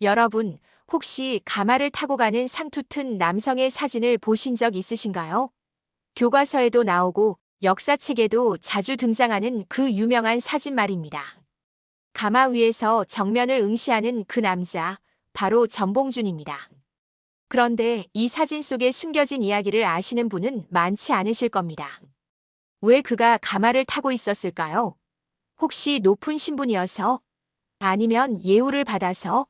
여러분, 혹시 가마를 타고 가는 상투 튼 남성의 사진을 보신 적 있으신가요? 교과서에도 나오고 역사책에도 자주 등장하는 그 유명한 사진 말입니다. 가마 위에서 정면을 응시하는 그 남자, 바로 전봉준입니다. 그런데 이 사진 속에 숨겨진 이야기를 아시는 분은 많지 않으실 겁니다. 왜 그가 가마를 타고 있었을까요? 혹시 높은 신분이어서? 아니면 예우를 받아서?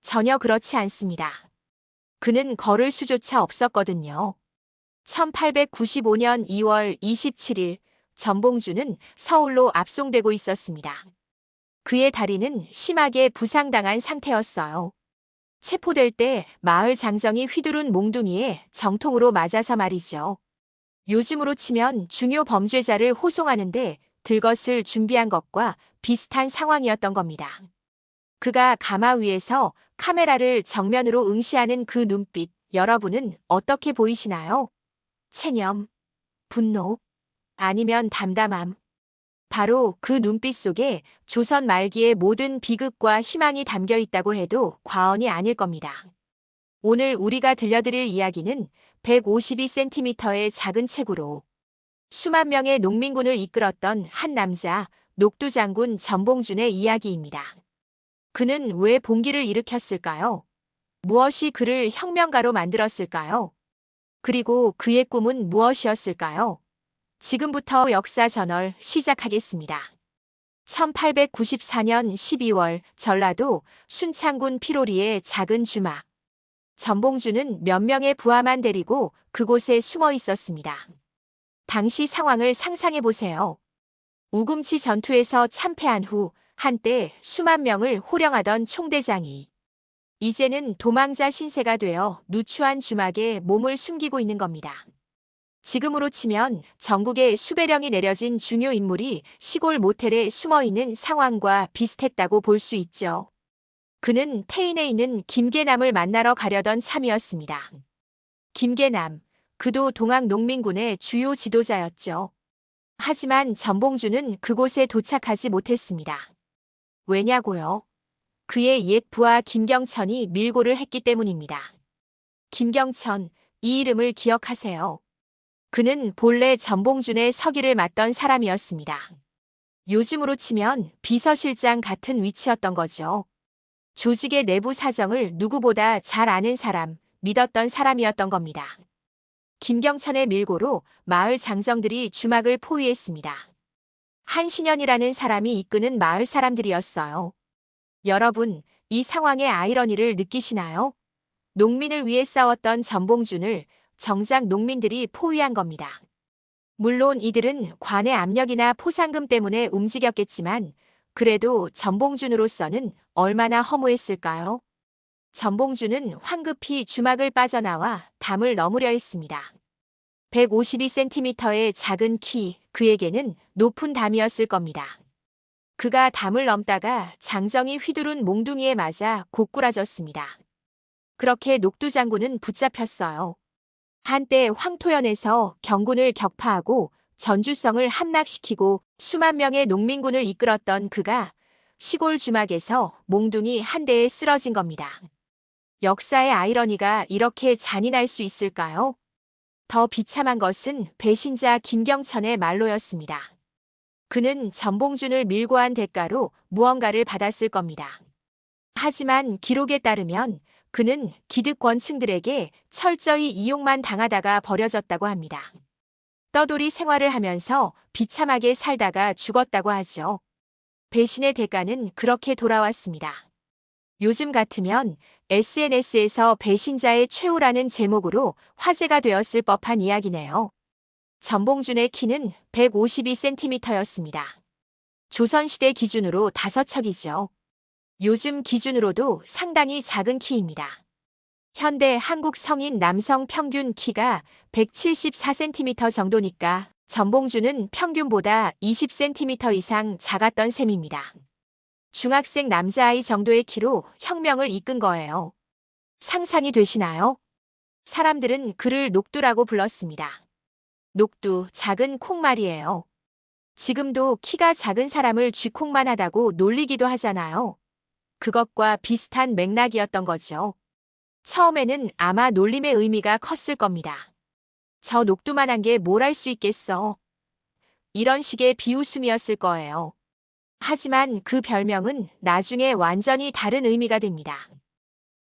전혀 그렇지 않습니다. 그는 걸을 수조차 없었거든요. 1895년 2월 27일 전봉준은 서울로 압송되고 있었습니다. 그의 다리는 심하게 부상당한 상태였어요. 체포될 때 마을 장정이 휘두른 몽둥이에 정통으로 맞아서 말이죠. 요즘으로 치면 중요 범죄자를 호송하는데 들것을 준비한 것과 비슷한 상황이었던 겁니다. 그가 가마 위에서 카메라를 정면으로 응시하는 그 눈빛, 여러분은 어떻게 보이시나요? 체념, 분노, 아니면 담담함. 바로 그 눈빛 속에 조선 말기의 모든 비극과 희망이 담겨 있다고 해도 과언이 아닐 겁니다. 오늘 우리가 들려드릴 이야기는 152cm의 작은 체구로 수만 명의 농민군을 이끌었던 한 남자, 녹두장군 전봉준의 이야기입니다. 그는 왜 봉기를 일으켰을까요? 무엇이 그를 혁명가로 만들었을까요? 그리고 그의 꿈은 무엇이었을까요? 지금부터 역사 저널 시작하겠습니다. 1894년 12월 전라도 순창군 피로리의 작은 주막. 전봉준은 몇 명의 부하만 데리고 그곳에 숨어 있었습니다. 당시 상황을 상상해 보세요. 우금치 전투에서 참패한 후 한때 수만 명을 호령하던 총대장이 이제는 도망자 신세가 되어 누추한 주막에 몸을 숨기고 있는 겁니다. 지금으로 치면 전국에 수배령이 내려진 중요 인물이 시골 모텔에 숨어 있는 상황과 비슷했다고 볼 수 있죠. 그는 태인에 있는 김계남을 만나러 가려던 참이었습니다. 김계남, 그도 동학농민군의 주요 지도자였죠. 하지만 전봉준은 그곳에 도착하지 못했습니다. 왜냐고요? 그의 옛 부하 김경천이 밀고를 했기 때문입니다. 김경천, 이 이름을 기억하세요. 그는 본래 전봉준의 서기를 맡던 사람이었습니다. 요즘으로 치면 비서실장 같은 위치였던 거죠. 조직의 내부 사정을 누구보다 잘 아는 사람, 믿었던 사람이었던 겁니다. 김경천의 밀고로 마을 장정들이 주막을 포위했습니다. 한신현이라는 사람이 이끄는 마을 사람들이었어요. 여러분, 이 상황의 아이러니를 느끼시나요? 농민을 위해 싸웠던 전봉준을 정작 농민들이 포위한 겁니다. 물론 이들은 관의 압력이나 포상금 때문에 움직였겠지만 그래도 전봉준으로서는 얼마나 허무했을까요? 전봉준은 황급히 주막을 빠져나와 담을 넘으려 했습니다. 152cm의 작은 키, 그에게는 높은 담이었을 겁니다. 그가 담을 넘다가 장정이 휘두른 몽둥이에 맞아 고꾸라졌습니다. 그렇게 녹두장군은 붙잡혔어요. 한때 황토현에서 경군을 격파하고 전주성을 함락시키고 수만 명의 농민군을 이끌었던 그가 시골 주막에서 몽둥이 한 대에 쓰러진 겁니다. 역사의 아이러니가 이렇게 잔인할 수 있을까요? 더 비참한 것은 배신자 김경천의 말로였습니다. 그는 전봉준을 밀고 한 대가로 무언가를 받았을 겁니다. 하지만 기록에 따르면 그는 기득권층들에게 철저히 이용만 당하다가 버려졌다고 합니다. 떠돌이 생활을 하면서 비참하게 살다가 죽었다고 하죠. 배신의 대가는 그렇게 돌아왔습니다. 요즘 같으면 SNS에서 배신자의 최후라는 제목으로 화제가 되었을 법한 이야기네요. 전봉준의 키는 152cm였습니다. 조선시대 기준으로 5척이죠. 요즘 기준으로도 상당히 작은 키입니다. 현대 한국 성인 남성 평균 키가 174cm 정도니까 전봉준은 평균보다 20cm 이상 작았던 셈입니다. 중학생 남자아이 정도의 키로 혁명을 이끈 거예요. 상상이 되시나요? 사람들은 그를 녹두라고 불렀습니다. 녹두, 작은 콩말이에요. 지금도 키가 작은 사람을 쥐콩만 하다고 놀리기도 하잖아요. 그것과 비슷한 맥락이었던 거죠. 처음에는 아마 놀림의 의미가 컸을 겁니다. 저 녹두만한 게 뭘 할 수 있겠어. 이런 식의 비웃음이었을 거예요. 하지만 그 별명은 나중에 완전히 다른 의미가 됩니다.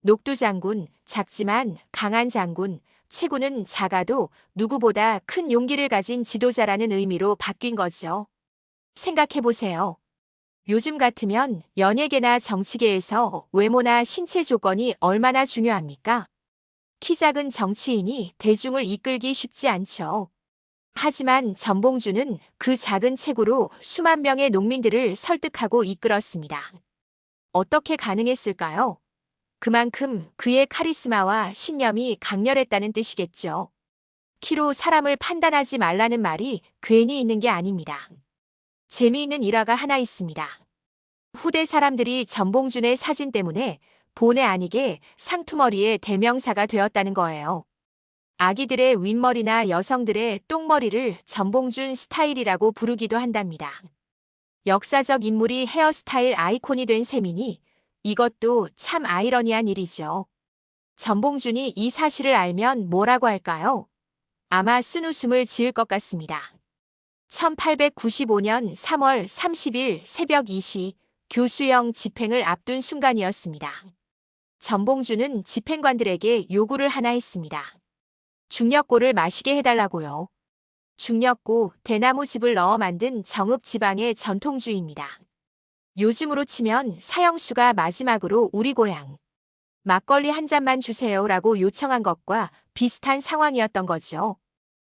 녹두 장군, 작지만 강한 장군, 체구는 작아도 누구보다 큰 용기를 가진 지도자라는 의미로 바뀐 거죠. 생각해보세요. 요즘 같으면 연예계나 정치계에서 외모나 신체 조건이 얼마나 중요합니까? 키 작은 정치인이 대중을 이끌기 쉽지 않죠. 하지만 전봉주는 그 작은 체구로 수만 명의 농민들을 설득하고 이끌었습니다. 어떻게 가능했을까요? 그만큼 그의 카리스마와 신념이 강렬했다는 뜻이겠죠. 키로 사람을 판단하지 말라는 말이 괜히 있는 게 아닙니다. 재미있는 일화가 하나 있습니다. 후대 사람들이 전봉준의 사진 때문에 본의 아니게 상투머리의 대명사가 되었다는 거예요. 아기들의 윗머리나 여성들의 똥머리를 전봉준 스타일이라고 부르기도 한답니다. 역사적 인물이 헤어스타일 아이콘이 된 셈이니 이것도 참 아이러니한 일이죠. 전봉준이 이 사실을 알면 뭐라고 할까요? 아마 쓴웃음을 지을 것 같습니다. 1895년 3월 30일 새벽 2시 교수형 집행을 앞둔 순간이었습니다. 전봉준은 집행관들에게 요구를 하나 했습니다. 중력고를 마시게 해달라고요. 중력고, 대나무즙을 넣어 만든 정읍 지방의 전통주입니다. 요즘으로 치면 사형수가 마지막으로 우리 고향 막걸리 한 잔만 주세요라고 요청한 것과 비슷한 상황이었던 거죠.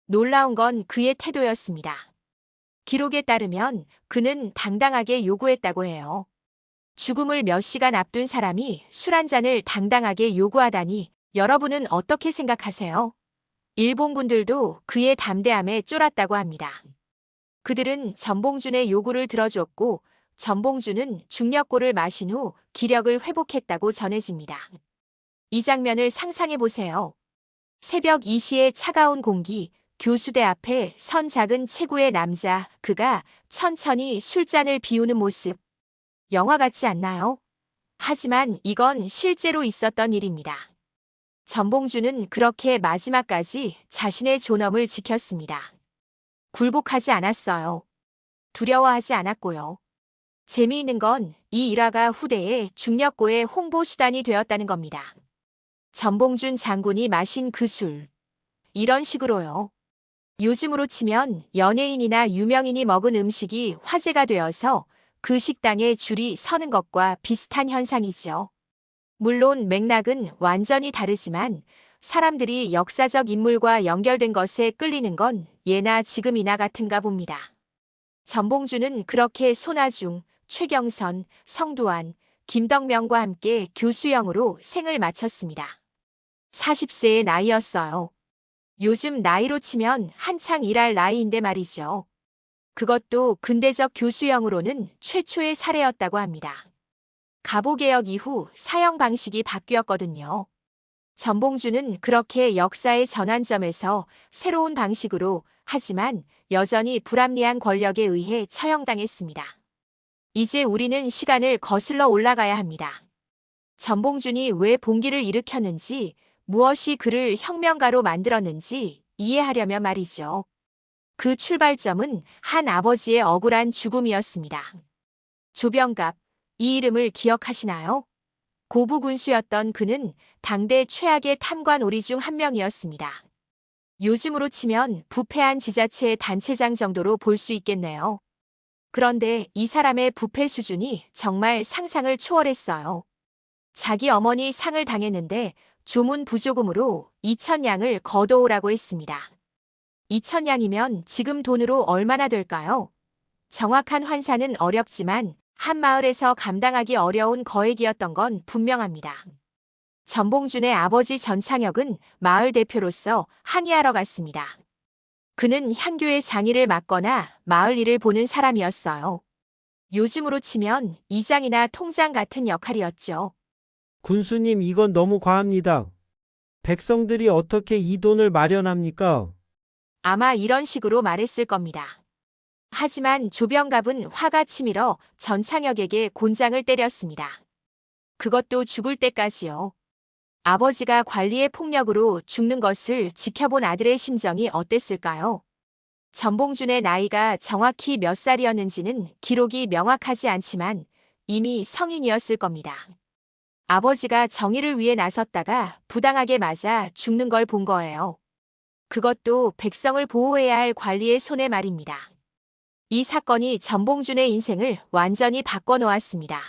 놀라운 건 그의 태도였습니다. 기록에 따르면 그는 당당하게 요구했다고 해요. 죽음을 몇 시간 앞둔 사람이 술 한 잔을 당당하게 요구하다니 여러분은 어떻게 생각하세요? 일본군들도 그의 담대함에 쫄았다고 합니다. 그들은 전봉준의 요구를 들어줬고 전봉준은 중력고를 마신 후 기력을 회복했다고 전해집니다. 이 장면을 상상해 보세요. 새벽 2시의 차가운 공기, 교수대 앞에 선 작은 체구의 남자, 그가 천천히 술잔을 비우는 모습. 영화 같지 않나요? 하지만 이건 실제로 있었던 일입니다. 전봉준은 그렇게 마지막까지 자신의 존엄을 지켰습니다. 굴복하지 않았어요. 두려워하지 않았고요. 재미있는 건 이 일화가 후대에 중력고의 홍보 수단이 되었다는 겁니다. 전봉준 장군이 마신 그 술. 이런 식으로요. 요즘으로 치면 연예인이나 유명인이 먹은 음식이 화제가 되어서 그 식당에 줄이 서는 것과 비슷한 현상이죠. 물론 맥락은 완전히 다르지만 사람들이 역사적 인물과 연결된 것에 끌리는 건 예나 지금이나 같은가 봅니다. 전봉준은 그렇게 손아중, 최경선, 성두환, 김덕명과 함께 교수형으로 생을 마쳤습니다. 40세의 나이였어요. 요즘 나이로 치면 한창 일할 나이인데 말이죠. 그것도 근대적 교수형으로는 최초의 사례였다고 합니다. 갑오개혁 이후 사형 방식이 바뀌었거든요. 전봉준은 그렇게 역사의 전환점에서 새로운 방식으로 하지만 여전히 불합리한 권력에 의해 처형당했습니다. 이제 우리는 시간을 거슬러 올라가야 합니다. 전봉준이 왜 봉기를 일으켰는지, 무엇이 그를 혁명가로 만들었는지 이해하려면 말이죠. 그 출발점은 한 아버지의 억울한 죽음이었습니다. 조병갑, 이 이름을 기억하시나요? 고부군수였던 그는 당대 최악의 탐관 오리 중 한 명이었습니다. 요즘으로 치면 부패한 지자체의 단체장 정도로 볼 수 있겠네요. 그런데 이 사람의 부패 수준이 정말 상상을 초월했어요. 자기 어머니 상을 당했는데 조문 부조금으로 2,000냥을 거둬오라고 했습니다. 2,000냥이면 지금 돈으로 얼마나 될까요? 정확한 환산은 어렵지만 한 마을에서 감당하기 어려운 거액이었던 건 분명합니다. 전봉준의 아버지 전창혁은 마을 대표로서 항의하러 갔습니다. 그는 향교의 장의를 맡거나 마을 일을 보는 사람이었어요. 요즘으로 치면 이장이나 통장 같은 역할이었죠. 군수님, 이건 너무 과합니다. 백성들이 어떻게 이 돈을 마련합니까? 아마 이런 식으로 말했을 겁니다. 하지만 조병갑은 화가 치밀어 전창혁에게 곤장을 때렸습니다. 그것도 죽을 때까지요. 아버지가 관리의 폭력으로 죽는 것을 지켜본 아들의 심정이 어땠을까요? 전봉준의 나이가 정확히 몇 살이었는지는 기록이 명확하지 않지만 이미 성인이었을 겁니다. 아버지가 정의를 위해 나섰다가 부당하게 맞아 죽는 걸 본 거예요. 그것도 백성을 보호해야 할 관리의 손에 말입니다. 이 사건이 전봉준의 인생을 완전히 바꿔놓았습니다.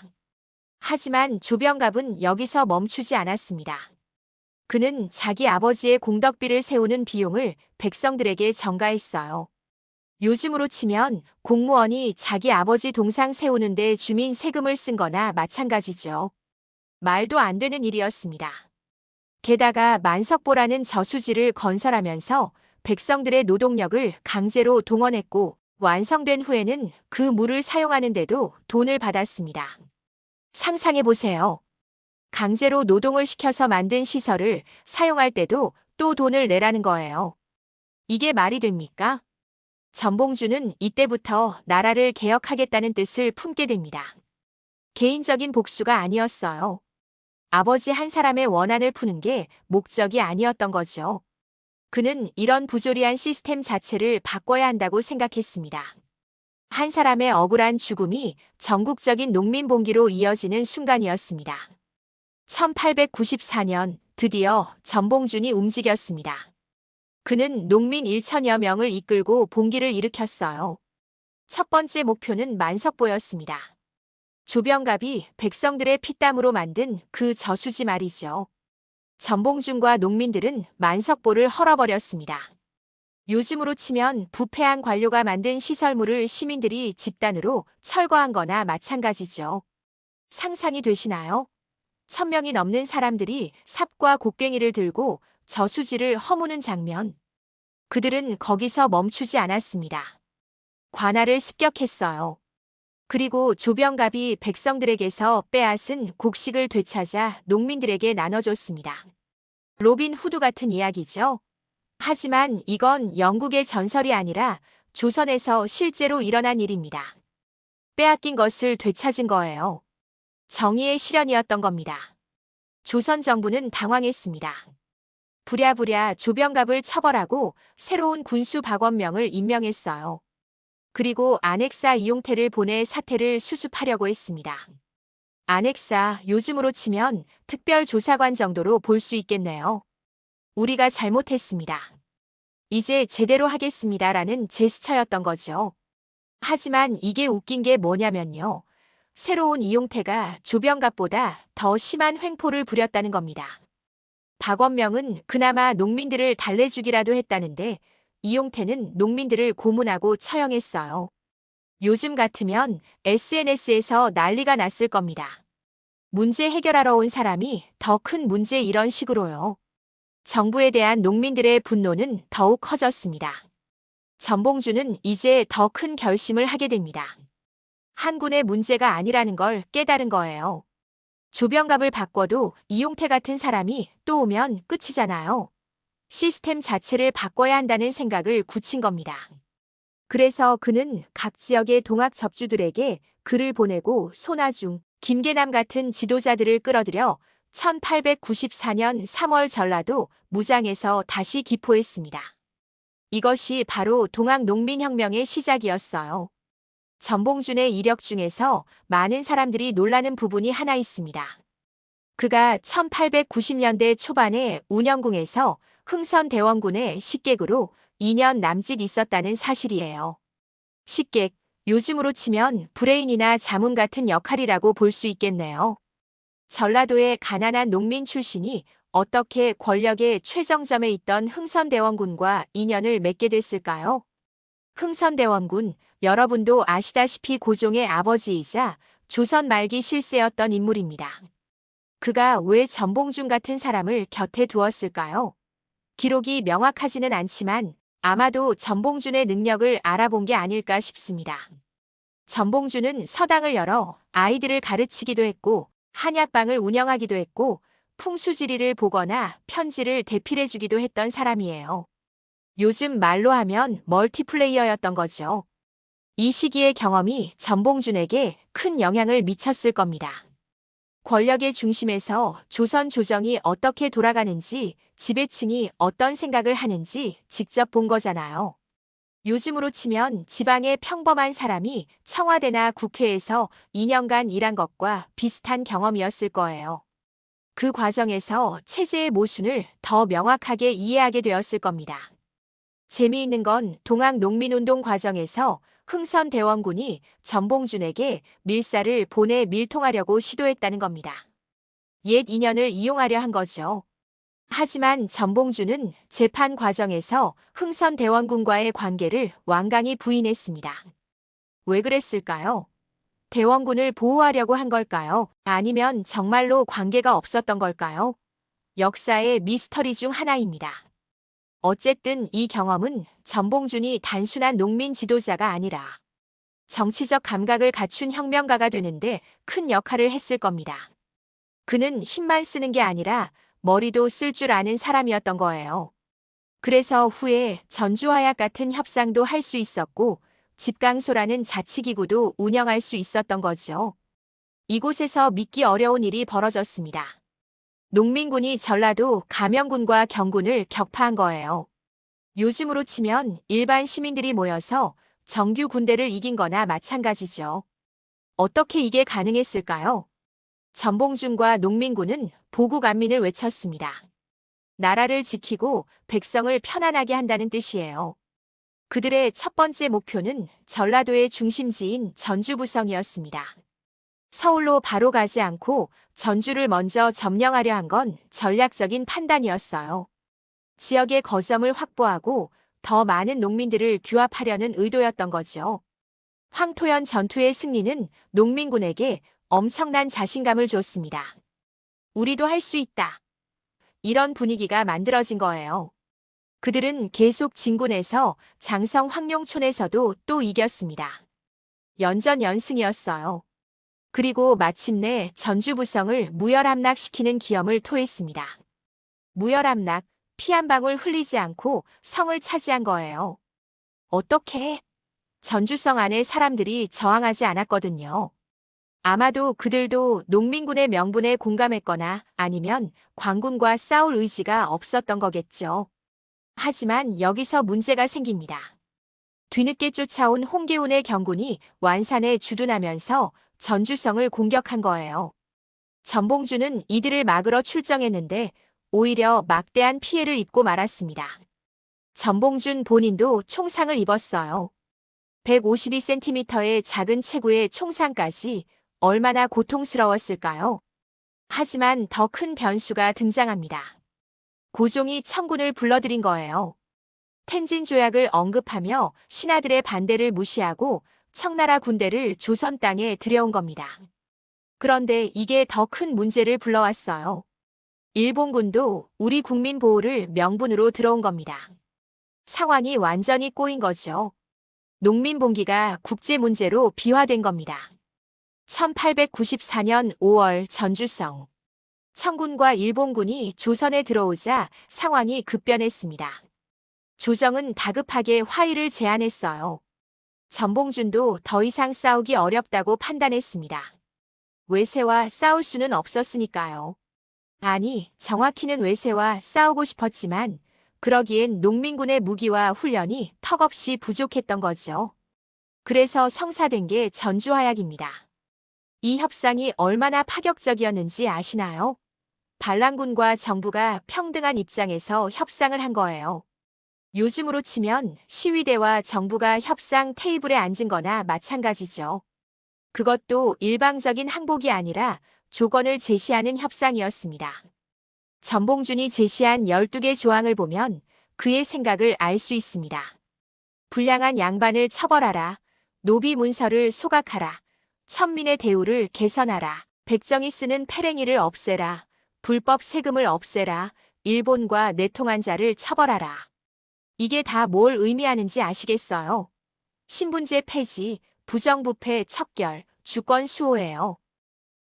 하지만 조병갑은 여기서 멈추지 않았습니다. 그는 자기 아버지의 공덕비를 세우는 비용을 백성들에게 전가했어요. 요즘으로 치면 공무원이 자기 아버지 동상 세우는데 주민 세금을 쓴 거나 마찬가지죠. 말도 안 되는 일이었습니다. 게다가 만석보라는 저수지를 건설하면서 백성들의 노동력을 강제로 동원했고 완성된 후에는 그 물을 사용하는데도 돈을 받았습니다. 상상해 보세요. 강제로 노동을 시켜서 만든 시설을 사용할 때도 또 돈을 내라는 거예요. 이게 말이 됩니까? 전봉준은 이때부터 나라를 개혁하겠다는 뜻을 품게 됩니다. 개인적인 복수가 아니었어요. 아버지 한 사람의 원한을 푸는 게 목적이 아니었던 거죠. 그는 이런 부조리한 시스템 자체를 바꿔야 한다고 생각했습니다. 한 사람의 억울한 죽음이 전국적인 농민 봉기로 이어지는 순간이었습니다. 1894년 드디어 전봉준이 움직였습니다. 그는 농민 1천여 명을 이끌고 봉기를 일으켰어요. 첫 번째 목표는 만석보였습니다. 조병갑이 백성들의 피땀으로 만든 그 저수지 말이죠. 전봉준과 농민들은 만석보를 헐어버렸습니다. 요즘으로 치면 부패한 관료가 만든 시설물을 시민들이 집단으로 철거한 거나 마찬가지죠. 상상이 되시나요? 1,000명이 넘는 사람들이 삽과 곡괭이를 들고 저수지를 허무는 장면. 그들은 거기서 멈추지 않았습니다. 관할을 습격했어요. 그리고 조병갑이 백성들에게서 빼앗은 곡식을 되찾아 농민들에게 나눠줬습니다. 로빈 후드 같은 이야기죠. 하지만 이건 영국의 전설이 아니라 조선에서 실제로 일어난 일입니다. 빼앗긴 것을 되찾은 거예요. 정의의 실현이었던 겁니다. 조선 정부는 당황했습니다. 부랴부랴 조병갑을 처벌하고 새로운 군수 박원명을 임명했어요. 그리고 안핵사 이용태를 보내 사태를 수습하려고 했습니다. 안핵사, 요즘으로 치면 특별조사관 정도로 볼 수 있겠네요. 우리가 잘못했습니다. 이제 제대로 하겠습니다라는 제스처였던 거죠. 하지만 이게 웃긴 게 뭐냐면요. 새로운 이용태가 조병갑보다 더 심한 횡포를 부렸다는 겁니다. 박원명은 그나마 농민들을 달래주기라도 했다는데 이용태는 농민들을 고문하고 처형했어요. 요즘 같으면 SNS에서 난리가 났을 겁니다. 문제 해결하러 온 사람이 더 큰 문제 이런 식으로요. 정부에 대한 농민들의 분노는 더욱 커졌습니다. 전봉준은 이제 더 큰 결심을 하게 됩니다. 한 군의 문제가 아니라는 걸 깨달은 거예요. 조병갑을 바꿔도 이용태 같은 사람이 또 오면 끝이잖아요. 시스템 자체를 바꿔야 한다는 생각을 굳힌 겁니다. 그래서 그는 각 지역의 동학 접주들에게 글을 보내고 손아중, 김계남 같은 지도자들을 끌어들여 1894년 3월 전라도 무장에서 다시 기포했습니다. 이것이 바로 동학농민혁명의 시작이었어요. 전봉준의 이력 중에서 많은 사람들이 놀라는 부분이 하나 있습니다. 그가 1890년대 초반에 운영궁에서 흥선대원군의 식객으로 2년 남짓 있었다는 사실이에요. 식객, 요즘으로 치면 브레인이나 자문 같은 역할이라고 볼 수 있겠네요. 전라도의 가난한 농민 출신이 어떻게 권력의 최정점에 있던 흥선대원군과 인연을 맺게 됐을까요? 흥선대원군, 여러분도 아시다시피 고종의 아버지이자 조선 말기 실세였던 인물입니다. 그가 왜 전봉준 같은 사람을 곁에 두었을까요? 기록이 명확하지는 않지만 아마도 전봉준의 능력을 알아본 게 아닐까 싶습니다. 전봉준은 서당을 열어 아이들을 가르치기도 했고 한약방을 운영하기도 했고 풍수지리를 보거나 편지를 대필해주기도 했던 사람이에요. 요즘 말로 하면 멀티플레이어였던 거죠. 이 시기의 경험이 전봉준에게 큰 영향을 미쳤을 겁니다. 권력의 중심에서 조선 조정이 어떻게 돌아가는지, 지배층이 어떤 생각을 하는지 직접 본 거잖아요. 요즘으로 치면 지방의 평범한 사람이 청와대나 국회에서 2년간 일한 것과 비슷한 경험이었을 거예요. 그 과정에서 체제의 모순을 더 명확하게 이해하게 되었을 겁니다. 재미있는 건 동학농민운동 과정에서 흥선대원군이 전봉준에게 밀사를 보내 밀통하려고 시도했다는 겁니다. 옛 인연을 이용하려 한 거죠. 하지만 전봉준은 재판 과정에서 흥선대원군과의 관계를 완강히 부인했습니다. 왜 그랬을까요? 대원군을 보호하려고 한 걸까요? 아니면 정말로 관계가 없었던 걸까요? 역사의 미스터리 중 하나입니다. 어쨌든 이 경험은 전봉준이 단순한 농민 지도자가 아니라 정치적 감각을 갖춘 혁명가가 되는데 큰 역할을 했을 겁니다. 그는 힘만 쓰는 게 아니라 머리도 쓸 줄 아는 사람이었던 거예요. 그래서 후에 전주화약 같은 협상도 할 수 있었고 집강소라는 자치기구도 운영할 수 있었던 거죠. 이곳에서 믿기 어려운 일이 벌어졌습니다. 농민군이 전라도 가명군과 경군을 격파한 거예요. 요즘으로 치면 일반 시민들이 모여서 정규 군대를 이긴 거나 마찬가지죠. 어떻게 이게 가능했을까요? 전봉준과 농민군은 보국안민을 외쳤습니다. 나라를 지키고 백성을 편안하게 한다는 뜻이에요. 그들의 첫 번째 목표는 전라도의 중심지인 전주부성이었습니다. 서울로 바로 가지 않고 전주를 먼저 점령하려 한 건 전략적인 판단이었어요. 지역의 거점을 확보하고 더 많은 농민들을 규합하려는 의도였던 거죠. 황토현 전투의 승리는 농민군에게 엄청난 자신감을 줬습니다. 우리도 할 수 있다. 이런 분위기가 만들어진 거예요. 그들은 계속 진군해서 장성 황룡촌에서도 또 이겼습니다. 연전연승이었어요. 그리고 마침내 전주부성을 무혈함락시키는 기염을 토했습니다. 무혈함락, 피 한 방울 흘리지 않고 성을 차지한 거예요. 어떻게? 전주성 안에 사람들이 저항하지 않았거든요. 아마도 그들도 농민군의 명분에 공감했거나 아니면 광군과 싸울 의지가 없었던 거겠죠. 하지만 여기서 문제가 생깁니다. 뒤늦게 쫓아온 홍계운의 경군이 완산에 주둔하면서 전주성을 공격한 거예요. 전봉준은 이들을 막으러 출정했는데 오히려 막대한 피해를 입고 말았습니다. 전봉준 본인도 총상을 입었어요. 152cm의 작은 체구의 총상까지 얼마나 고통스러웠을까요? 하지만 더 큰 변수가 등장합니다. 고종이 청군을 불러들인 거예요. 텐진 조약을 언급하며 신하들의 반대를 무시하고 청나라 군대를 조선 땅에 들여온 겁니다. 그런데 이게 더 큰 문제를 불러왔어요. 일본군도 우리 국민 보호를 명분으로 들어온 겁니다. 상황이 완전히 꼬인 거죠. 농민봉기가 국제 문제로 비화된 겁니다. 1894년 5월 전주성. 청군과 일본군이 조선에 들어오자 상황이 급변했습니다. 조정은 다급하게 화의를 제안했어요. 전봉준도 더 이상 싸우기 어렵다고 판단했습니다. 외세와 싸울 수는 없었으니까요. 아니, 정확히는 외세와 싸우고 싶었지만 그러기엔 농민군의 무기와 훈련이 턱없이 부족했던 거죠. 그래서 성사된 게 전주화약입니다. 이 협상이 얼마나 파격적이었는지 아시나요? 반란군과 정부가 평등한 입장에서 협상을 한 거예요. 요즘으로 치면 시위대와 정부가 협상 테이블에 앉은 거나 마찬가지죠. 그것도 일방적인 항복이 아니라 조건을 제시하는 협상이었습니다. 전봉준이 제시한 12개 조항을 보면 그의 생각을 알 수 있습니다. 불량한 양반을 처벌하라. 노비 문서를 소각하라. 천민의 대우를 개선하라. 백정이 쓰는 패랭이를 없애라. 불법 세금을 없애라. 일본과 내통한 자를 처벌하라. 이게 다 뭘 의미하는지 아시겠어요? 신분제 폐지, 부정부패 척결, 주권 수호예요.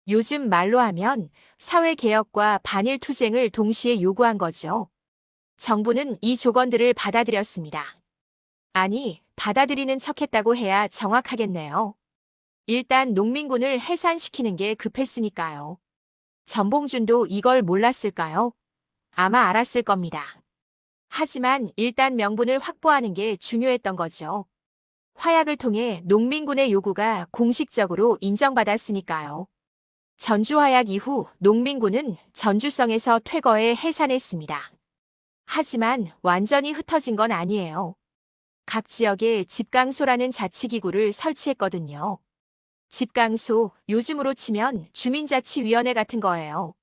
요즘 말로 하면 사회개혁과 반일투쟁을 동시에 요구한 거죠. 정부는 이 조건들을 받아들였습니다. 아니, 받아들이는 척했다고 해야 정확하겠네요. 일단 농민군을 해산시키는 게 급했으니까요. 전봉준도 이걸 몰랐을까요? 아마 알았을 겁니다. 하지만 일단 명분을 확보하는 게 중요했던 거죠. 화약을 통해 농민군의 요구가 공식적으로 인정받았으니까요. 전주화약 이후 농민군은 전주성에서 퇴거해 해산했습니다. 하지만 완전히 흩어진 건 아니에요. 각 지역에 집강소라는 자치기구를 설치했거든요. 집강소, 요즘으로 치면 주민자치위원회 같은 거예요.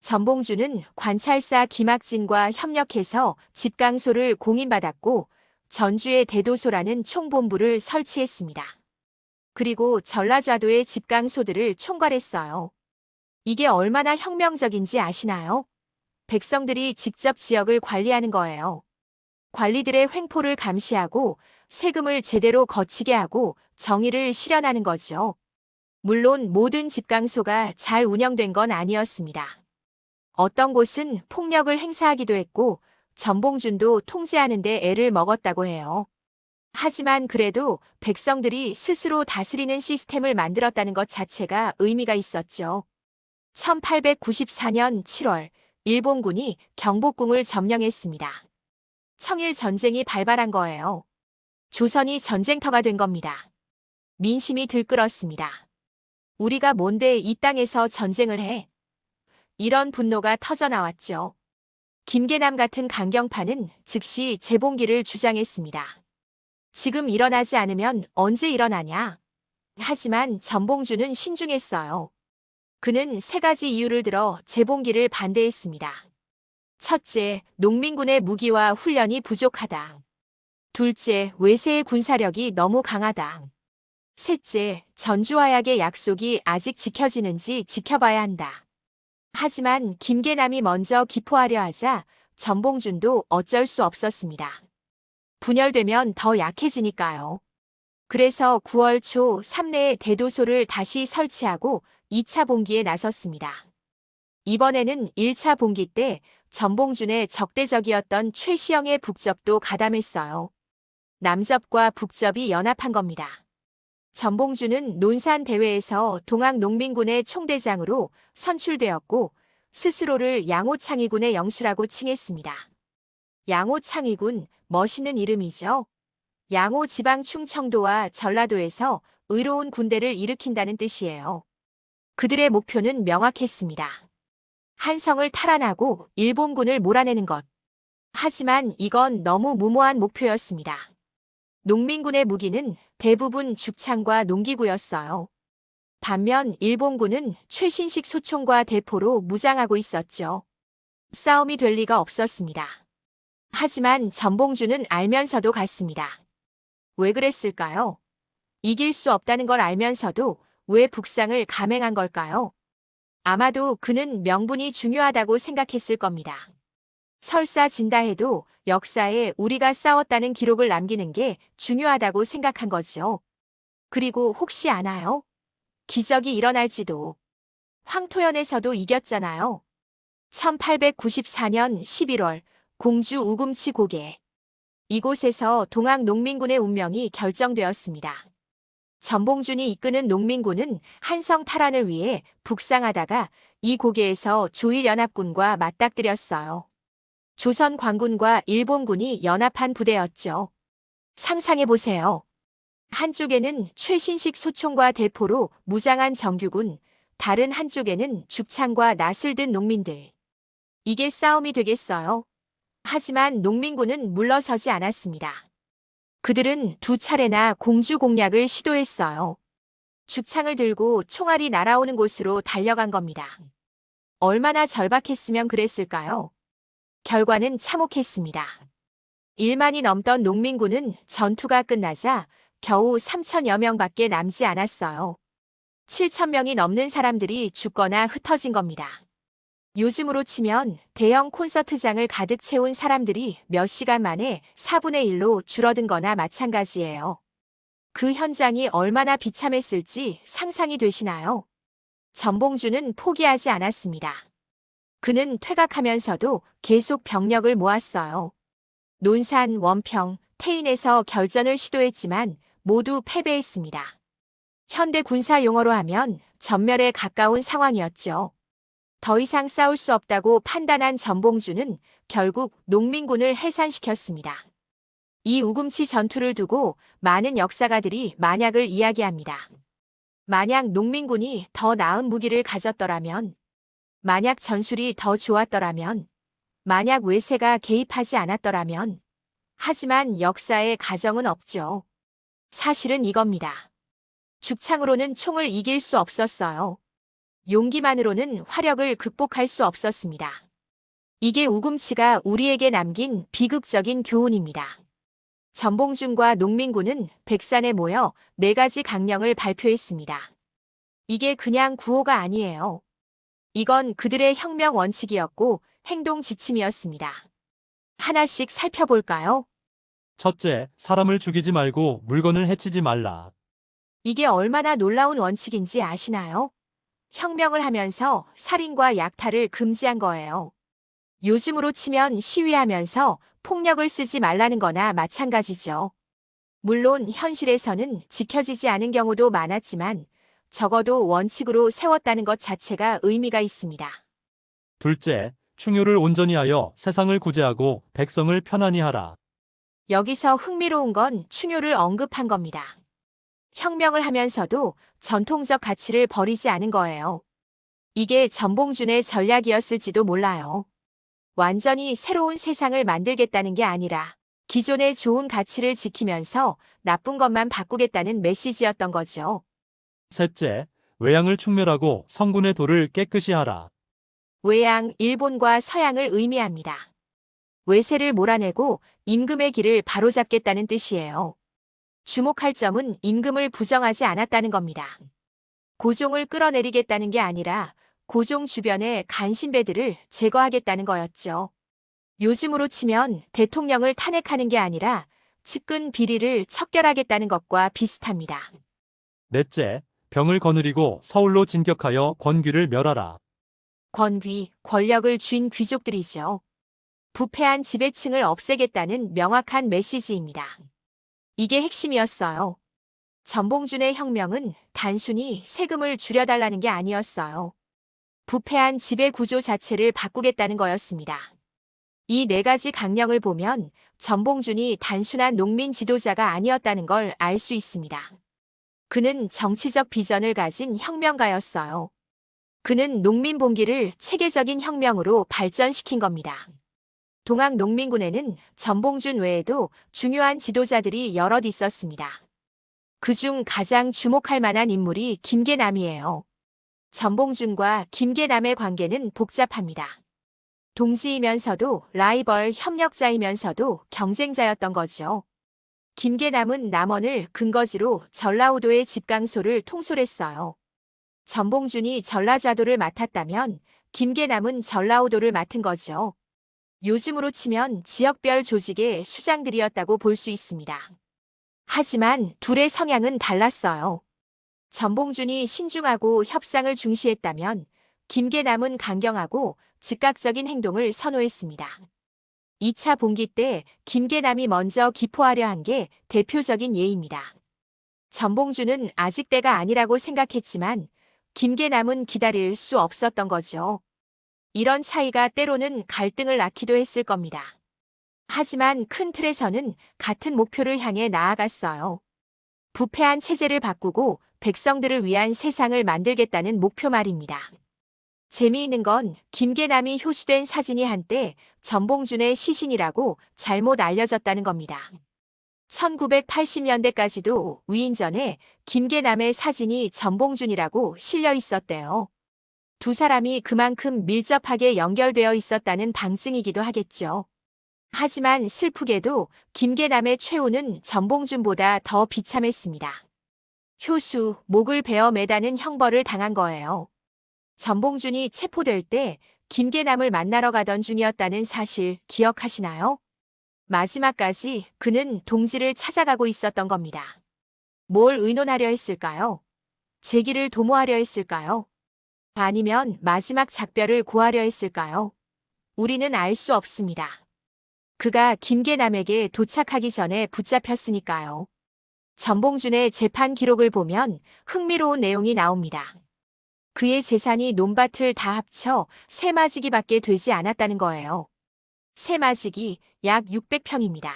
전봉주는 관찰사 김학진과 협력해서 집강소를 공인받았고 전주의 대도소라는 총본부를 설치했습니다. 그리고 전라좌도의 집강소들을 총괄했어요. 이게 얼마나 혁명적인지 아시나요? 백성들이 직접 지역을 관리하는 거예요. 관리들의 횡포를 감시하고 세금을 제대로 거치게 하고 정의를 실현하는 거죠. 물론 모든 집강소가 잘 운영된 건 아니었습니다. 어떤 곳은 폭력을 행사하기도 했고 전봉준도 통제하는 데 애를 먹었다고 해요. 하지만 그래도 백성들이 스스로 다스리는 시스템을 만들었다는 것 자체가 의미가 있었죠. 1894년 7월 일본군이 경복궁을 점령했습니다. 청일 전쟁이 발발한 거예요. 조선이 전쟁터가 된 겁니다. 민심이 들끓었습니다. 우리가 뭔데 이 땅에서 전쟁을 해? 이런 분노가 터져나왔죠. 김계남 같은 강경파는 즉시 재봉기를 주장했습니다. 지금 일어나지 않으면 언제 일어나냐? 하지만 전봉주는 신중했어요. 그는 세 가지 이유를 들어 재봉기를 반대했습니다. 첫째, 농민군의 무기와 훈련이 부족하다. 둘째, 외세의 군사력이 너무 강하다. 셋째, 전주화약의 약속이 아직 지켜지는지 지켜봐야 한다. 하지만 김계남이 먼저 기포하려 하자 전봉준도 어쩔 수 없었습니다. 분열되면 더 약해지니까요. 그래서 9월 초 삼내에 대도소를 다시 설치하고 2차 봉기에 나섰습니다. 이번에는 1차 봉기 때 전봉준의 적대적이었던 최시영의 북접도 가담했어요. 남접과 북접이 연합한 겁니다. 전봉준은 논산 대회에서 동학농민군의 총대장으로 선출되었고 스스로를 양호창의군의 영수라고 칭했습니다. 양호창의군, 멋있는 이름이죠. 양호 지방 충청도와 전라도에서 의로운 군대를 일으킨다는 뜻이에요. 그들의 목표는 명확했습니다. 한성을 탈환하고 일본군을 몰아내는 것. 하지만 이건 너무 무모한 목표였습니다. 농민군의 무기는 대부분 죽창과 농기구였어요. 반면 일본군은 최신식 소총과 대포로 무장하고 있었죠. 싸움이 될 리가 없었습니다. 하지만 전봉주는 알면서도 갔습니다. 왜 그랬을까요? 이길 수 없다는 걸 알면서도 왜 북상을 감행한 걸까요? 아마도 그는 명분이 중요하다고 생각했을 겁니다. 설사 진다 해도 역사에 우리가 싸웠다는 기록을 남기는 게 중요하다고 생각한 거죠. 그리고 혹시 아나요? 기적이 일어날지도. 황토현에서도 이겼잖아요. 1894년 11월 공주 우금치 고개. 이곳에서 동학농민군의 운명이 결정되었습니다. 전봉준이 이끄는 농민군은 한성 탈환을 위해 북상하다가 이 고개에서 조일연합군과 맞닥뜨렸어요. 조선 관군과 일본군이 연합한 부대였죠. 상상해보세요. 한쪽에는 최신식 소총과 대포로 무장한 정규군, 다른 한쪽에는 죽창과 낫을 든 농민들. 이게 싸움이 되겠어요? 하지만 농민군은 물러서지 않았습니다. 그들은 두 차례나 공주 공략을 시도했어요. 죽창을 들고 총알이 날아오는 곳으로 달려간 겁니다. 얼마나 절박했으면 그랬을까요? 결과는 참혹했습니다. 1만이 넘던 농민군은 전투가 끝나자 겨우 3천여 명밖에 남지 않았어요. 7천 명이 넘는 사람들이 죽거나 흩어진 겁니다. 요즘으로 치면 대형 콘서트장을 가득 채운 사람들이 몇 시간 만에 4분의 1로 줄어든 거나 마찬가지예요. 그 현장이 얼마나 비참했을지 상상이 되시나요? 전봉주는 포기하지 않았습니다. 그는 퇴각하면서도 계속 병력을 모았어요. 논산, 원평, 태인에서 결전을 시도했지만 모두 패배했습니다. 현대 군사 용어로 하면 전멸에 가까운 상황이었죠. 더 이상 싸울 수 없다고 판단한 전봉주는 결국 농민군을 해산시켰습니다. 이 우금치 전투를 두고 많은 역사가들이 만약을 이야기합니다. 만약 농민군이 더 나은 무기를 가졌더라면, 만약 전술이 더 좋았더라면, 만약 외세가 개입하지 않았더라면, 하지만 역사에 가정은 없죠. 사실은 이겁니다. 죽창으로는 총을 이길 수 없었어요. 용기만으로는 화력을 극복할 수 없었습니다. 이게 우금치가 우리에게 남긴 비극적인 교훈입니다. 전봉준과 농민군은 백산에 모여 4가지 강령을 발표했습니다. 이게 그냥 구호가 아니에요. 이건 그들의 혁명 원칙이었고 행동 지침이었습니다. 하나씩 살펴볼까요? 첫째, 사람을 죽이지 말고 물건을 해치지 말라. 이게 얼마나 놀라운 원칙인지 아시나요? 혁명을 하면서 살인과 약탈을 금지한 거예요. 요즘으로 치면 시위하면서 폭력을 쓰지 말라는 거나 마찬가지죠. 물론 현실에서는 지켜지지 않은 경우도 많았지만 적어도 원칙으로 세웠다는 것 자체가 의미가 있습니다. 둘째, 충효를 온전히 하여 세상을 구제하고 백성을 편안히 하라. 여기서 흥미로운 건 충효를 언급한 겁니다. 혁명을 하면서도 전통적 가치를 버리지 않은 거예요. 이게 전봉준의 전략이었을지도 몰라요. 완전히 새로운 세상을 만들겠다는 게 아니라 기존의 좋은 가치를 지키면서 나쁜 것만 바꾸겠다는 메시지였던 거죠. 셋째, 외양을 충멸하고 성군의 도를 깨끗이 하라. 외양, 일본과 서양을 의미합니다. 외세를 몰아내고 임금의 길을 바로잡겠다는 뜻이에요. 주목할 점은 임금을 부정하지 않았다는 겁니다. 고종을 끌어내리겠다는 게 아니라 고종 주변의 간신배들을 제거하겠다는 거였죠. 요즘으로 치면 대통령을 탄핵하는 게 아니라 측근 비리를 척결하겠다는 것과 비슷합니다. 넷째, 병을 거느리고 서울로 진격하여 권귀를 멸하라. 권귀, 권력을 쥔 귀족들이죠. 부패한 지배층을 없애겠다는 명확한 메시지입니다. 이게 핵심이었어요. 전봉준의 혁명은 단순히 세금을 줄여달라는 게 아니었어요. 부패한 지배 구조 자체를 바꾸겠다는 거였습니다. 이 4가지 강령을 보면 전봉준이 단순한 농민 지도자가 아니었다는 걸 알 수 있습니다. 그는 정치적 비전을 가진 혁명가였어요. 그는 농민 봉기를 체계적인 혁명으로 발전시킨 겁니다. 동학농민군에는 전봉준 외에도 중요한 지도자들이 여럿 있었습니다. 그중 가장 주목할 만한 인물이 김계남이에요. 전봉준과 김계남의 관계는 복잡합니다. 동지이면서도 라이벌 협력자이면서도 경쟁자였던 거죠. 김계남은 남원을 근거지로 전라우도의 집강소를 통솔했어요. 전봉준이 전라좌도를 맡았다면 김계남은 전라우도를 맡은 거죠. 요즘으로 치면 지역별 조직의 수장들이었다고 볼 수 있습니다. 하지만 둘의 성향은 달랐어요. 전봉준이 신중하고 협상을 중시했다면 김계남은 강경하고 즉각적인 행동을 선호했습니다. 2차 봉기 때 김계남이 먼저 기포하려 한 게 대표적인 예입니다. 전봉준은 아직 때가 아니라고 생각했지만 김계남은 기다릴 수 없었던 거죠. 이런 차이가 때로는 갈등을 낳기도 했을 겁니다. 하지만 큰 틀에서는 같은 목표를 향해 나아갔어요. 부패한 체제를 바꾸고 백성들을 위한 세상을 만들겠다는 목표 말입니다. 재미있는 건 김계남이 효수된 사진이 한때 전봉준의 시신이라고 잘못 알려졌다는 겁니다. 1980년대까지도 위인전에 김계남의 사진이 전봉준이라고 실려 있었대요. 두 사람이 그만큼 밀접하게 연결되어 있었다는 방증이기도 하겠죠. 하지만 슬프게도 김계남의 최후는 전봉준보다 더 비참했습니다. 효수, 목을 베어 매다는 형벌을 당한 거예요. 전봉준이 체포될 때 김계남을 만나러 가던 중이었다는 사실 기억하시나요? 마지막까지 그는 동지를 찾아가고 있었던 겁니다. 뭘 의논하려 했을까요? 재기를 도모하려 했을까요? 아니면 마지막 작별을 고하려 했을까요? 우리는 알 수 없습니다. 그가 김계남에게 도착하기 전에 붙잡혔으니까요. 전봉준의 재판 기록을 보면 흥미로운 내용이 나옵니다. 그의 재산이 논밭을 다 합쳐 새마지기밖에 되지 않았다는 거예요. 새마지기 약 600평입니다.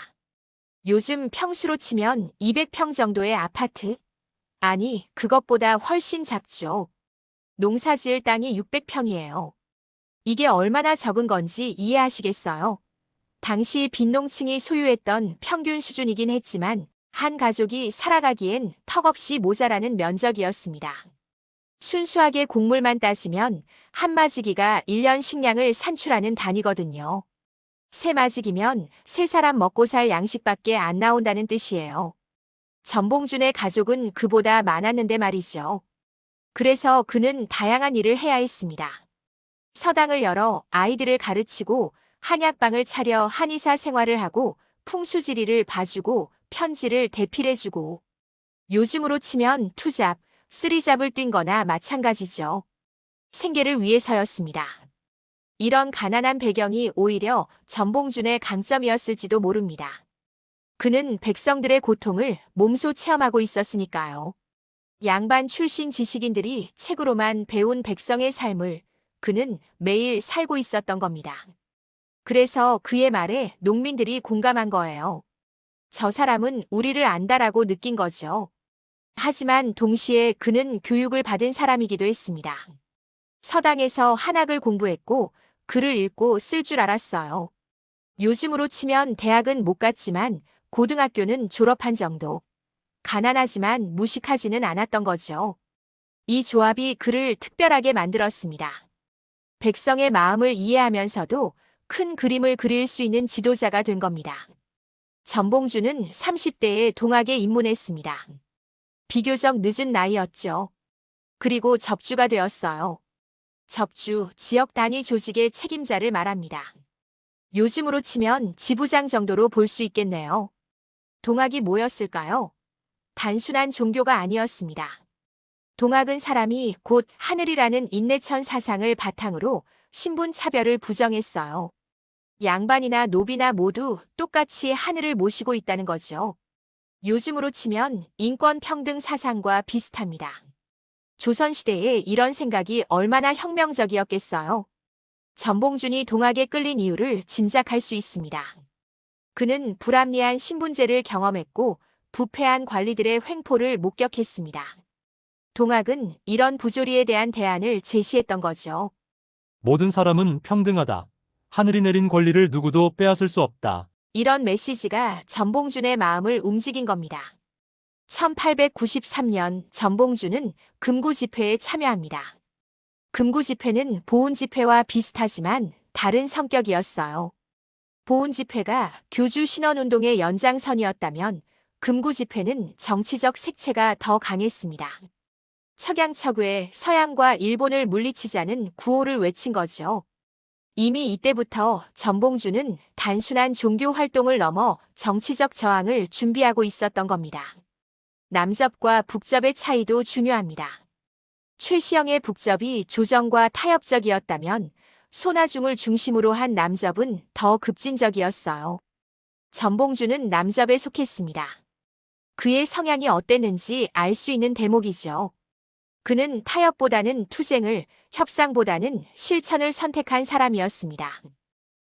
요즘 평수로 치면 200평 정도의 아파트? 아니, 그것보다 훨씬 작죠. 농사지을 땅이 600평이에요. 이게 얼마나 적은 건지 이해하시겠어요? 당시 빈농층이 소유했던 평균 수준이긴 했지만 한 가족이 살아가기엔 턱없이 모자라는 면적이었습니다. 순수하게 곡물만 따지면 한 마지기가 1년 식량을 산출하는 단위거든요. 세 마지기면 세 사람 먹고 살 양식밖에 안 나온다는 뜻이에요. 전봉준의 가족은 그보다 많았는데 말이죠. 그래서 그는 다양한 일을 해야 했습니다. 서당을 열어 아이들을 가르치고 한약방을 차려 한의사 생활을 하고 풍수지리를 봐주고 편지를 대필해주고 요즘으로 치면 투잡, 쓰리잡을 뛴 거나 마찬가지죠. 생계를 위해서였습니다. 이런 가난한 배경이 오히려 전봉준의 강점이었을지도 모릅니다. 그는 백성들의 고통을 몸소 체험하고 있었으니까요. 양반 출신 지식인들이 책으로만 배운 백성의 삶을 그는 매일 살고 있었던 겁니다. 그래서 그의 말에 농민들이 공감한 거예요. 저 사람은 우리를 안다라고 느낀 거죠. 하지만 동시에 그는 교육을 받은 사람이기도 했습니다. 서당에서 한학을 공부했고 글을 읽고 쓸 줄 알았어요. 요즘으로 치면 대학은 못 갔지만 고등학교는 졸업한 정도. 가난하지만 무식하지는 않았던 거죠. 이 조합이 그를 특별하게 만들었습니다. 백성의 마음을 이해하면서도 큰 그림을 그릴 수 있는 지도자가 된 겁니다. 전봉준은 30대에 동학에 입문했습니다. 비교적 늦은 나이였죠. 그리고 접주가 되었어요. 접주, 지역 단위 조직의 책임자를 말합니다. 요즘으로 치면 지부장 정도로 볼 수 있겠네요. 동학이 뭐였을까요? 단순한 종교가 아니었습니다. 동학은 사람이 곧 하늘이라는 인내천 사상을 바탕으로 신분 차별을 부정했어요. 양반이나 노비나 모두 똑같이 하늘을 모시고 있다는 거죠. 요즘으로 치면 인권 평등 사상과 비슷합니다. 조선시대에 이런 생각이 얼마나 혁명적이었겠어요. 전봉준이 동학에 끌린 이유를 짐작할 수 있습니다. 그는 불합리한 신분제를 경험했고 부패한 관리들의 횡포를 목격했습니다. 동학은 이런 부조리에 대한 대안을 제시했던 거죠. 모든 사람은 평등하다. 하늘이 내린 권리를 누구도 빼앗을 수 없다. 이런 메시지가 전봉준의 마음을 움직인 겁니다. 1893년 전봉준은 금구 집회에 참여합니다. 금구 집회는 보훈 집회와 비슷하지만 다른 성격이었어요. 보훈 집회가 교주 신원운동의 연장선이었다면 금구 집회는 정치적 색채가 더 강했습니다. 척양척의 서양과 일본을 물리치자는 구호를 외친 거죠. 이미 이때부터 전봉준은 단순한 종교 활동을 넘어 정치적 저항을 준비하고 있었던 겁니다. 남접과 북접의 차이도 중요합니다. 최시영의 북접이 조정과 타협적이었다면 손아중을 중심으로 한 남접은 더 급진적이었어요. 전봉준은 남접에 속했습니다. 그의 성향이 어땠는지 알 수 있는 대목이죠. 그는 타협보다는 투쟁을, 협상보다는 실천을 선택한 사람이었습니다.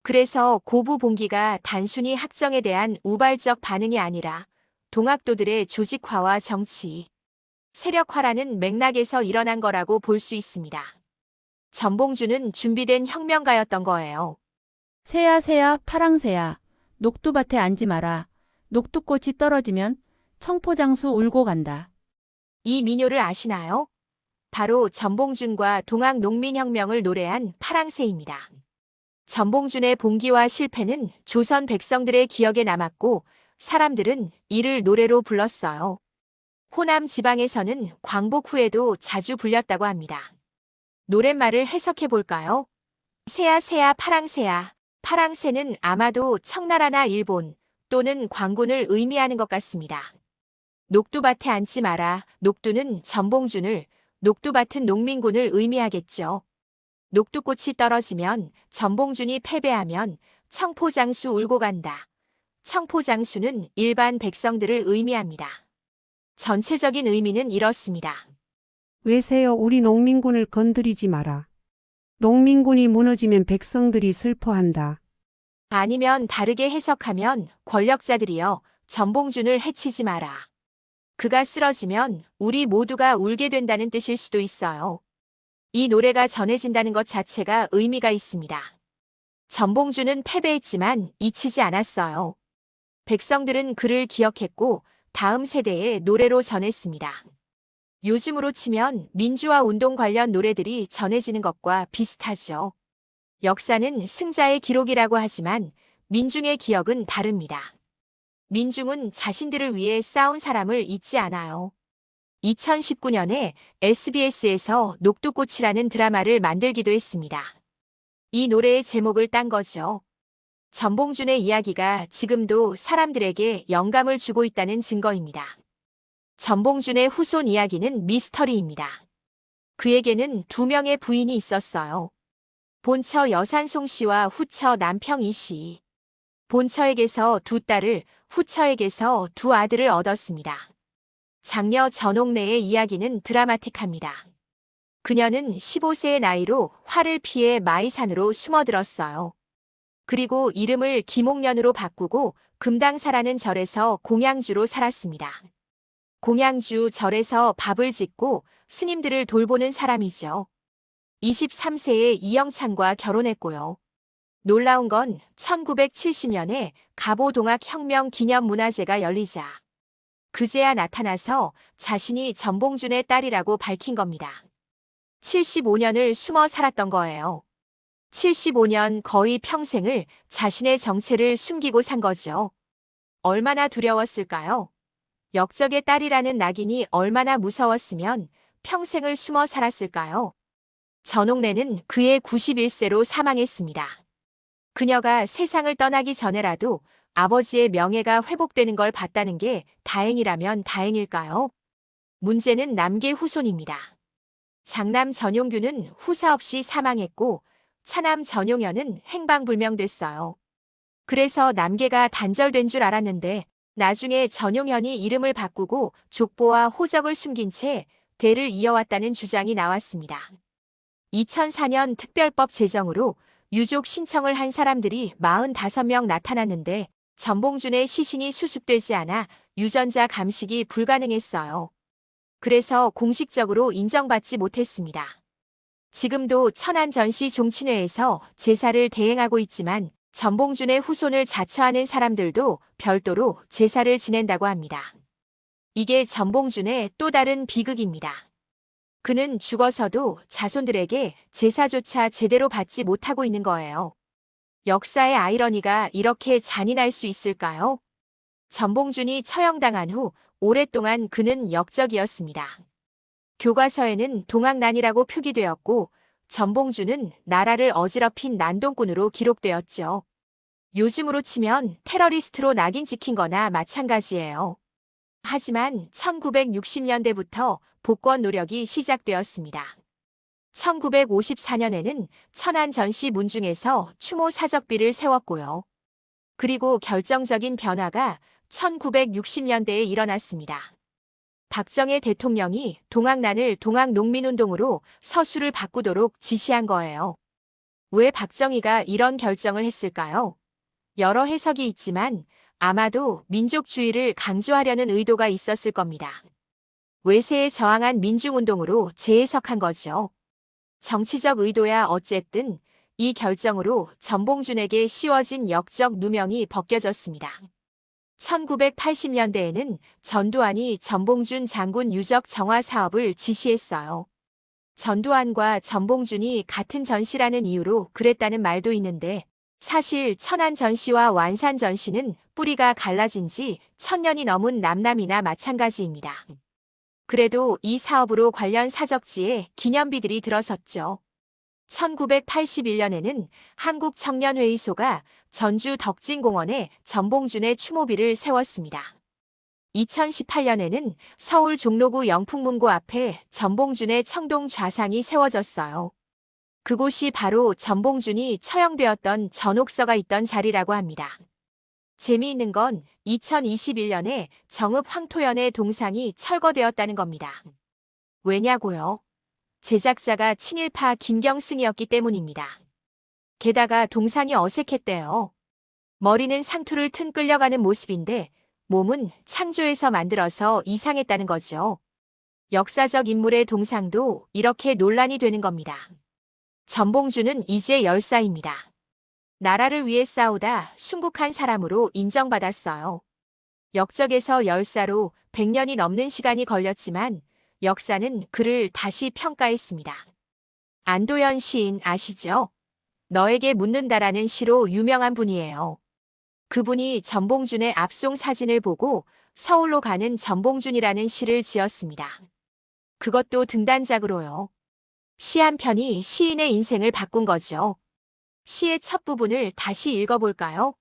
그래서 고부봉기가 단순히 학정에 대한 우발적 반응이 아니라 동학도들의 조직화와 정치, 세력화라는 맥락에서 일어난 거라고 볼 수 있습니다. 전봉준은 준비된 혁명가였던 거예요. 새야 새야 파랑새야 녹두밭에 앉지 마라. 녹두꽃이 떨어지면 청포장수 울고 간다. 이 민요를 아시나요? 바로 전봉준과 동학 농민혁명을 노래한 파랑새입니다. 전봉준의 봉기와 실패는 조선 백성들의 기억에 남았고 사람들은 이를 노래로 불렀어요. 호남 지방에서는 광복 후에도 자주 불렸다고 합니다. 노랫말을 해석해 볼까요? 새야 새야 파랑새야. 파랑새는 아마도 청나라나 일본 또는 광군을 의미하는 것 같습니다. 녹두밭에 앉지 마라. 녹두는 전봉준을, 녹두밭은 농민군을 의미하겠죠. 녹두꽃이 떨어지면 전봉준이 패배하면 청포장수 울고 간다. 청포장수는 일반 백성들을 의미합니다. 전체적인 의미는 이렇습니다. 외세여 우리 농민군을 건드리지 마라. 농민군이 무너지면 백성들이 슬퍼한다. 아니면 다르게 해석하면 권력자들이여 전봉준을 해치지 마라. 그가 쓰러지면 우리 모두가 울게 된다는 뜻일 수도 있어요. 이 노래가 전해진다는 것 자체가 의미가 있습니다. 전봉준은 패배했지만 잊히지 않았어요. 백성들은 그를 기억했고 다음 세대에 노래로 전했습니다. 요즘으로 치면 민주화 운동 관련 노래들이 전해지는 것과 비슷하죠. 역사는 승자의 기록이라고 하지만 민중의 기억은 다릅니다. 민중은 자신들을 위해 싸운 사람을 잊지 않아요. 2019년에 SBS에서 녹두꽃이라는 드라마를 만들기도 했습니다. 이 노래의 제목을 딴 거죠. 전봉준의 이야기가 지금도 사람들에게 영감을 주고 있다는 증거입니다. 전봉준의 후손 이야기는 미스터리입니다. 그에게는 2명의 부인이 있었어요. 본처 여산송 씨와 후처 남평이 씨. 본처에게서 2딸을, 후처에게서 2아들을 얻었습니다. 장녀 전옥래의 이야기는 드라마틱합니다. 그녀는 15세의 나이로 화를 피해 마이산으로 숨어들었어요. 그리고 이름을 김옥년으로 바꾸고 금당사라는 절에서 공양주로 살았습니다. 공양주 절에서 밥을 짓고 스님들을 돌보는 사람이죠. 23세에 이영찬과 결혼했고요. 놀라운 건 1970년에 갑오동학혁명 기념문화제가 열리자 그제야 나타나서 자신이 전봉준의 딸이라고 밝힌 겁니다. 75년을 숨어 살았던 거예요. 75년 거의 평생을 자신의 정체를 숨기고 산 거죠. 얼마나 두려웠을까요? 역적의 딸이라는 낙인이 얼마나 무서웠으면 평생을 숨어 살았을까요? 전옥래는 그의 91세로 사망했습니다. 그녀가 세상을 떠나기 전에라도 아버지의 명예가 회복되는 걸 봤다는 게 다행이라면 다행일까요? 문제는 남계 후손입니다. 장남 전용규는 후사 없이 사망했고 차남 전용현은 행방불명됐어요. 그래서 남계가 단절된 줄 알았는데 나중에 전용현이 이름을 바꾸고 족보와 호적을 숨긴 채 대를 이어왔다는 주장이 나왔습니다. 2004년 특별법 제정으로 유족 신청을 한 사람들이 45명 나타났는데 전봉준의 시신이 수습되지 않아 유전자 감식이 불가능했어요. 그래서 공식적으로 인정받지 못했습니다. 지금도 천안전시 종친회에서 제사를 대행하고 있지만 전봉준의 후손을 자처하는 사람들도 별도로 제사를 지낸다고 합니다. 이게 전봉준의 또 다른 비극입니다. 그는 죽어서도 자손들에게 제사조차 제대로 받지 못하고 있는 거예요. 역사의 아이러니가 이렇게 잔인할 수 있을까요? 전봉준이 처형당한 후 오랫동안 그는 역적이었습니다. 교과서에는 동학난이라고 표기되었고 전봉준은 나라를 어지럽힌 난동꾼으로 기록되었죠. 요즘으로 치면 테러리스트로 낙인 찍힌 거나 마찬가지예요. 하지만 1960년대부터 복권 노력이 시작되었습니다. 1954년에는 천안전시 문중에서 추모 사적비를 세웠고요. 그리고 결정적인 변화가 1960년대에 일어났습니다. 박정희 대통령이 동학난을 동학농민운동으로 서술을 바꾸도록 지시한 거예요. 왜 박정희가 이런 결정을 했을까요? 여러 해석이 있지만 아마도 민족주의를 강조하려는 의도가 있었을 겁니다. 외세에 저항한 민중운동으로 재해석한 거죠. 정치적 의도야 어쨌든 이 결정으로 전봉준에게 씌워진 역적 누명이 벗겨졌습니다. 1980년대에는 전두환이 전봉준 장군 유적 정화 사업을 지시했어요. 전두환과 전봉준이 같은 전시라는 이유로 그랬다는 말도 있는데 사실 천안전시와 완산전시는 뿌리가 갈라진 지 1000년이 넘은 남남이나 마찬가지입니다. 그래도 이 사업으로 관련 사적지에 기념비들이 들어섰죠. 1981년에는 한국청년회의소가 전주 덕진공원에 전봉준의 추모비를 세웠습니다. 2018년에는 서울 종로구 영풍문고 앞에 전봉준의 청동 좌상이 세워졌어요. 그곳이 바로 전봉준이 처형되었던 전옥서가 있던 자리라고 합니다. 재미있는 건 2021년에 정읍 황토연의 동상이 철거되었다는 겁니다. 왜냐고요? 제작자가 친일파 김경승이었기 때문입니다. 게다가 동상이 어색했대요. 머리는 상투를 튼 끌려가는 모습인데 몸은 창조해서 만들어서 이상했다는 거죠. 역사적 인물의 동상도 이렇게 논란이 되는 겁니다. 전봉주는 이제 열사입니다. 나라를 위해 싸우다 순국한 사람으로 인정받았어요. 역적에서 열사로 100년이 넘는 시간이 걸렸지만 역사는 그를 다시 평가했습니다. 안도현 시인 아시죠? 너에게 묻는다라는 시로 유명한 분이에요. 그분이 전봉준의 압송 사진을 보고 서울로 가는 전봉준이라는 시를 지었습니다. 그것도 등단작으로요. 시 한 편이 시인의 인생을 바꾼 거죠. 시의 첫 부분을 다시 읽어볼까요?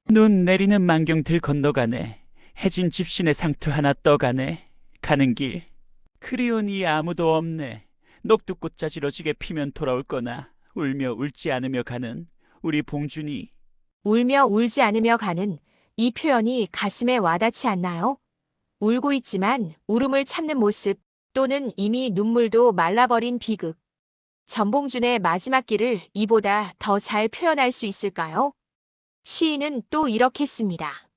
눈 내리는 만경들 건너가네. 해진 집신의 상투 하나 떠가네. 가는 길 그리우니 아무도 없네. 녹두꽃 자지러지게 피면 돌아올 거나 울며 울지 않으며 가는 우리 봉준이. 울며 울지 않으며 가는 이 표현이 가슴에 와닿지 않나요? 울고 있지만 울음을 참는 모습 또는 이미 눈물도 말라버린 비극. 전봉준의 마지막 길을 이보다 더 잘 표현할 수 있을까요? 시인은 또 이렇게 씁니다.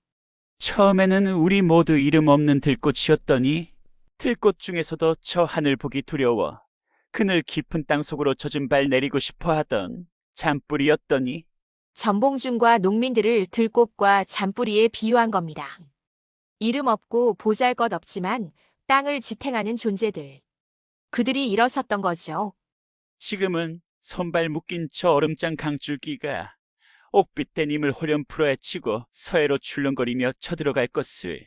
처음에는 우리 모두 이름 없는 들꽃이었더니 들꽃 중에서도 저 하늘 보기 두려워 그늘 깊은 땅속으로 젖은 발 내리고 싶어 하던 잔뿌리였더니. 전봉준과 농민들을 들꽃과 잔뿌리에 비유한 겁니다. 이름 없고 보잘것없지만 땅을 지탱하는 존재들. 그들이 일어섰던 거죠. 지금은 손발 묶인 저 얼음장 강줄기가 옥빛된 힘을 호련 풀어헤치고 서해로 출렁거리며 쳐들어갈 것을.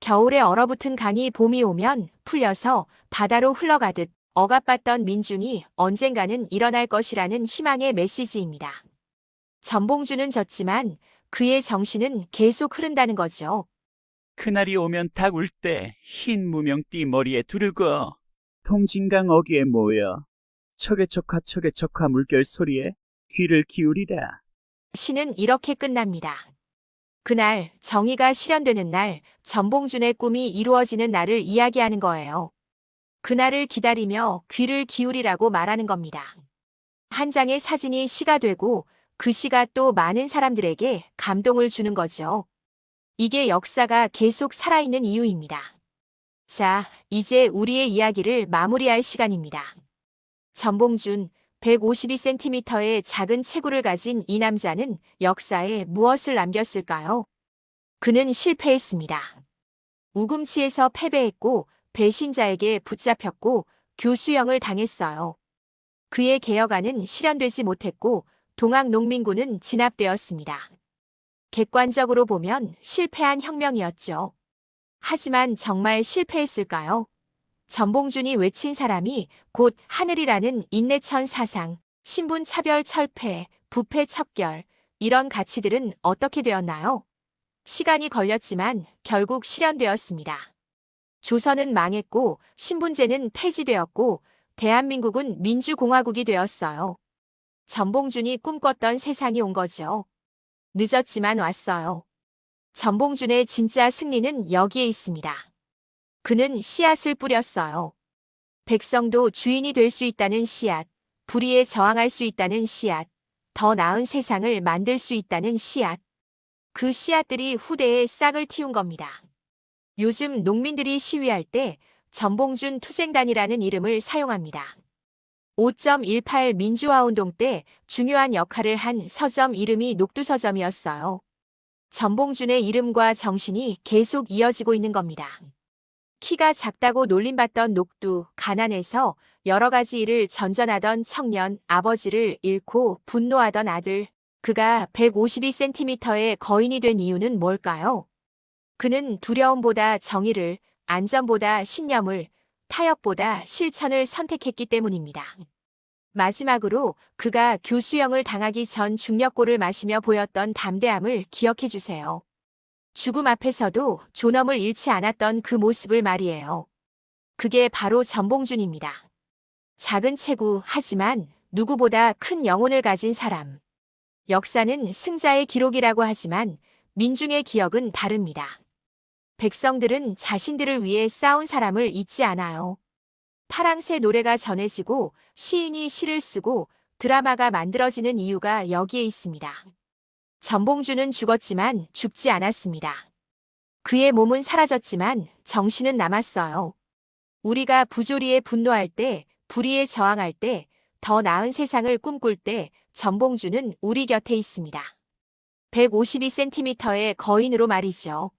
겨울에 얼어붙은 강이 봄이 오면 풀려서 바다로 흘러가듯 억압받던 민중이 언젠가는 일어날 것이라는 희망의 메시지입니다. 전봉준은 졌지만 그의 정신은 계속 흐른다는 거죠. 그날이 오면 닭 울 때 흰 무명띠 머리에 두르고 동진강 어귀에 모여 척에 척하 물결 소리에 귀를 기울이라. 시는 이렇게 끝납니다. 그날 정의가 실현되는 날, 전봉준의 꿈이 이루어지는 날을 이야기하는 거예요. 그날을 기다리며 귀를 기울이라고 말하는 겁니다. 한 장의 사진이 시가 되고 그 시가 또 많은 사람들에게 감동을 주는 거죠. 이게 역사가 계속 살아있는 이유입니다. 자, 이제 우리의 이야기를 마무리할 시간입니다. 전봉준, 152cm의 작은 체구를 가진 이 남자는 역사에 무엇을 남겼을까요? 그는 실패했습니다. 우금치에서 패배했고 배신자에게 붙잡혔고 교수형을 당했어요. 그의 개혁안은 실현되지 못했고 동학농민군은 진압되었습니다. 객관적으로 보면 실패한 혁명이었죠. 하지만 정말 실패했을까요? 전봉준이 외친 사람이 곧 하늘이라는 인내천 사상, 신분 차별 철폐, 부패 척결, 이런 가치들은 어떻게 되었나요? 시간이 걸렸지만 결국 실현되었습니다. 조선은 망했고 신분제는 폐지되었고 대한민국은 민주공화국이 되었어요. 전봉준이 꿈꿨던 세상이 온 거죠. 늦었지만 왔어요. 전봉준의 진짜 승리는 여기에 있습니다. 그는 씨앗을 뿌렸어요. 백성도 주인이 될 수 있다는 씨앗, 불의에 저항할 수 있다는 씨앗, 더 나은 세상을 만들 수 있다는 씨앗. 그 씨앗들이 후대에 싹을 틔운 겁니다. 요즘 농민들이 시위할 때 전봉준 투쟁단이라는 이름을 사용합니다. 5.18 민주화운동 때 중요한 역할을 한 서점 이름이 녹두서점이었어요. 전봉준의 이름과 정신이 계속 이어지고 있는 겁니다. 키가 작다고 놀림받던 녹두, 가난해서 여러 가지 일을 전전하던 청년, 아버지를 잃고 분노하던 아들, 그가 152cm의 거인이 된 이유는 뭘까요? 그는 두려움보다 정의를, 안전보다 신념을, 타협보다 실천을 선택했기 때문입니다. 마지막으로 그가 교수형을 당하기 전 중력골을 마시며 보였던 담대함을 기억해 주세요. 죽음 앞에서도 존엄을 잃지 않았던 그 모습을 말이에요. 그게 바로 전봉준입니다. 작은 체구 하지만 누구보다 큰 영혼을 가진 사람. 역사는 승자의 기록이라고 하지만 민중의 기억은 다릅니다. 백성들은 자신들을 위해 싸운 사람을 잊지 않아요. 파랑새 노래가 전해지고 시인이 시를 쓰고 드라마가 만들어지는 이유가 여기에 있습니다. 전봉주는 죽었지만 죽지 않았습니다. 그의 몸은 사라졌지만 정신은 남았어요. 우리가 부조리에 분노할 때, 불의에 저항할 때, 더 나은 세상을 꿈꿀 때 전봉주는 우리 곁에 있습니다. 152cm의 거인으로 말이죠.